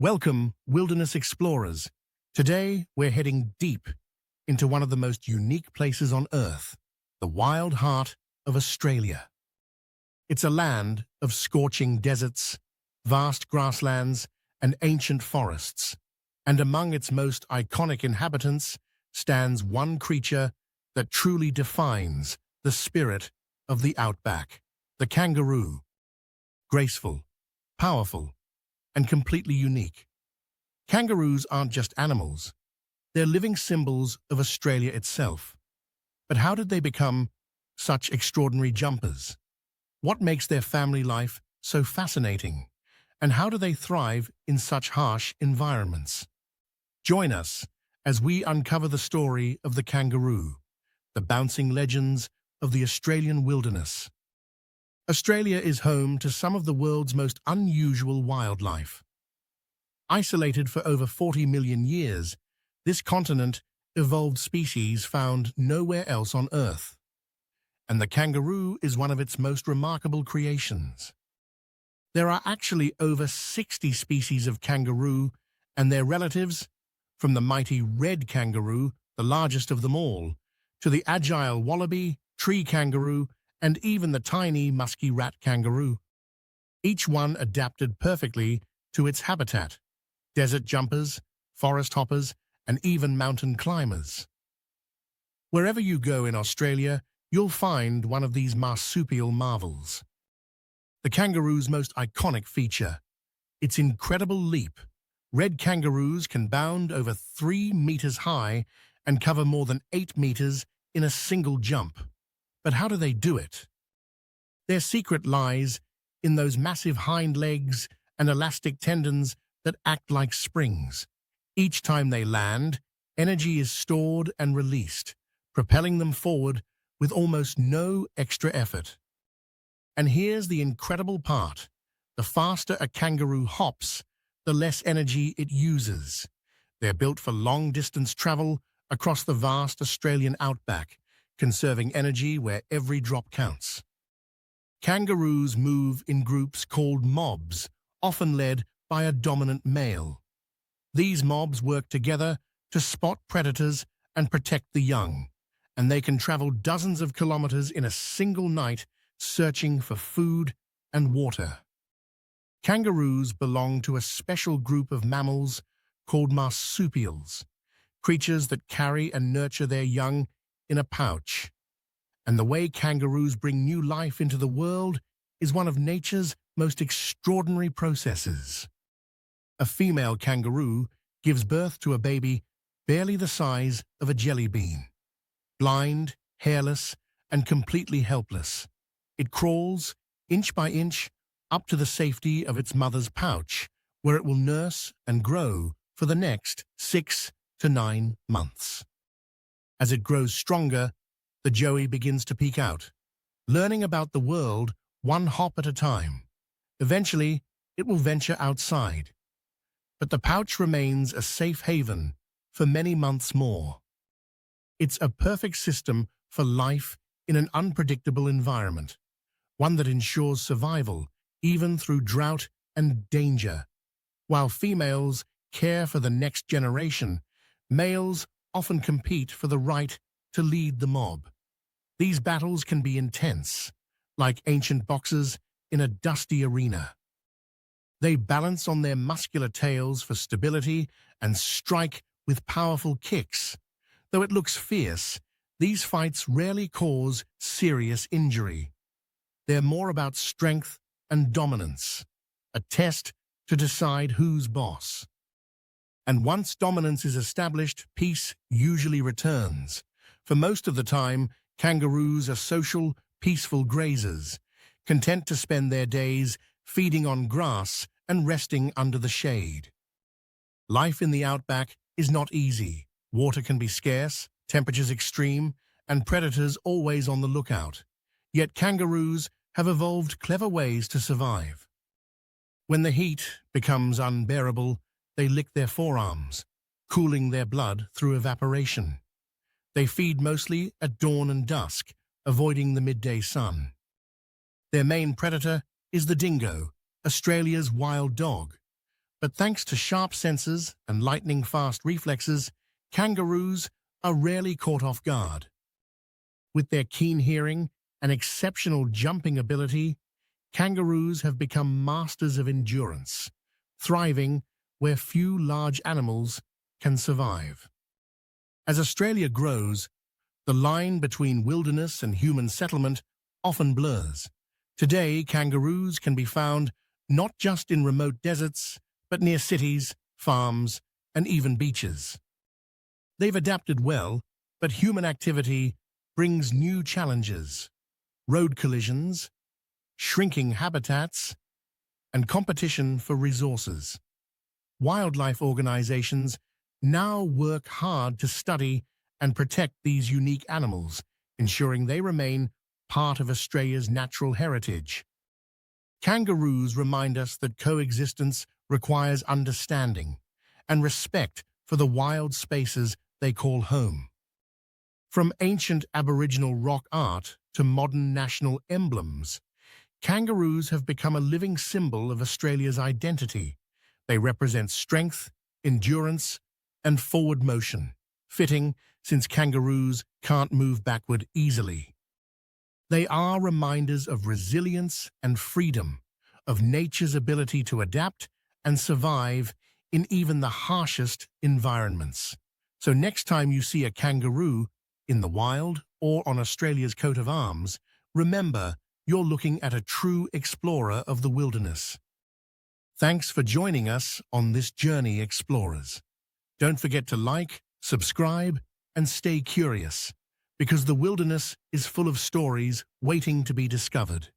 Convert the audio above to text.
Welcome, wilderness explorers. Today, we're heading deep into one of the most unique places on Earth, the wild heart of Australia. It's a land of scorching deserts, vast grasslands, and ancient forests. And among its most iconic inhabitants stands one creature that truly defines the spirit of the Outback, the kangaroo. Graceful, powerful, and completely unique. Kangaroos aren't just animals. They're living symbols of Australia itself. But how did they become such extraordinary jumpers? What makes their family life so fascinating? And how do they thrive in such harsh environments? Join us as we uncover the story of the kangaroo, the bouncing legends of the Australian wilderness. Australia is home to some of the world's most unusual wildlife. Isolated for over 40 million years, this continent evolved species found nowhere else on Earth. And the kangaroo is one of its most remarkable creations. There are actually over 60 species of kangaroo and their relatives, from the mighty red kangaroo, the largest of them all, to the agile wallaby, tree kangaroo, and even the tiny musky rat kangaroo. Each one adapted perfectly to its habitat: desert jumpers, forest hoppers, and even mountain climbers. Wherever you go in Australia, you'll find one of these marsupial marvels. The kangaroo's most iconic feature: its incredible leap. Red kangaroos can bound over 3 meters high and cover more than 8 meters in a single jump. But how do they do it? Their secret lies in those massive hind legs and elastic tendons that act like springs. Each time they land, energy is stored and released, propelling them forward with almost no extra effort. And here's the incredible part: the faster a kangaroo hops, the less energy it uses. They're built for long-distance travel across the vast Australian outback, conserving energy where every drop counts. Kangaroos move in groups called mobs, often led by a dominant male. These mobs work together to spot predators and protect the young, and they can travel dozens of kilometers in a single night searching for food and water. Kangaroos belong to a special group of mammals called marsupials, creatures that carry and nurture their young in a pouch. And the way kangaroos bring new life into the world is one of nature's most extraordinary processes. A female kangaroo gives birth to a baby barely the size of a jelly bean. Blind, hairless, and completely helpless, it crawls, inch by inch, up to the safety of its mother's pouch, where it will nurse and grow for the next 6 to 9 months. As it grows stronger, the joey begins to peek out, learning about the world one hop at a time. Eventually, it will venture outside. But the pouch remains a safe haven for many months more. It's a perfect system for life in an unpredictable environment, one that ensures survival even through drought and danger. While females care for the next generation, males often compete for the right to lead the mob. These battles can be intense, like ancient boxers in a dusty arena. They balance on their muscular tails for stability and strike with powerful kicks. Though it looks fierce, these fights rarely cause serious injury. They're more about strength and dominance, a test to decide who's boss. And once dominance is established, peace usually returns. For most of the time, kangaroos are social, peaceful grazers, content to spend their days feeding on grass and resting under the shade. Life in the outback is not easy. Water can be scarce, temperatures extreme, and predators always on the lookout. Yet kangaroos have evolved clever ways to survive. When the heat becomes unbearable, they lick their forearms, cooling their blood through evaporation. They feed mostly at dawn and dusk, avoiding the midday sun. Their main predator is the dingo, Australia's wild dog. But thanks to sharp senses and lightning-fast reflexes, kangaroos are rarely caught off guard. With their keen hearing and exceptional jumping ability, kangaroos have become masters of endurance, thriving where few large animals can survive. As Australia grows, the line between wilderness and human settlement often blurs. Today, kangaroos can be found not just in remote deserts, but near cities, farms, and even beaches. They've adapted well, but human activity brings new challenges: road collisions, shrinking habitats, and competition for resources. Wildlife organizations now work hard to study and protect these unique animals, ensuring they remain part of Australia's natural heritage. Kangaroos remind us that coexistence requires understanding and respect for the wild spaces they call home. From ancient Aboriginal rock art to modern national emblems, kangaroos have become a living symbol of Australia's identity. They represent strength, endurance, and forward motion, fitting since kangaroos can't move backward easily. They are reminders of resilience and freedom, of nature's ability to adapt and survive in even the harshest environments. So next time you see a kangaroo in the wild or on Australia's coat of arms, remember you're looking at a true explorer of the wilderness. Thanks for joining us on this journey, explorers. Don't forget to like, subscribe, and stay curious, because the wilderness is full of stories waiting to be discovered.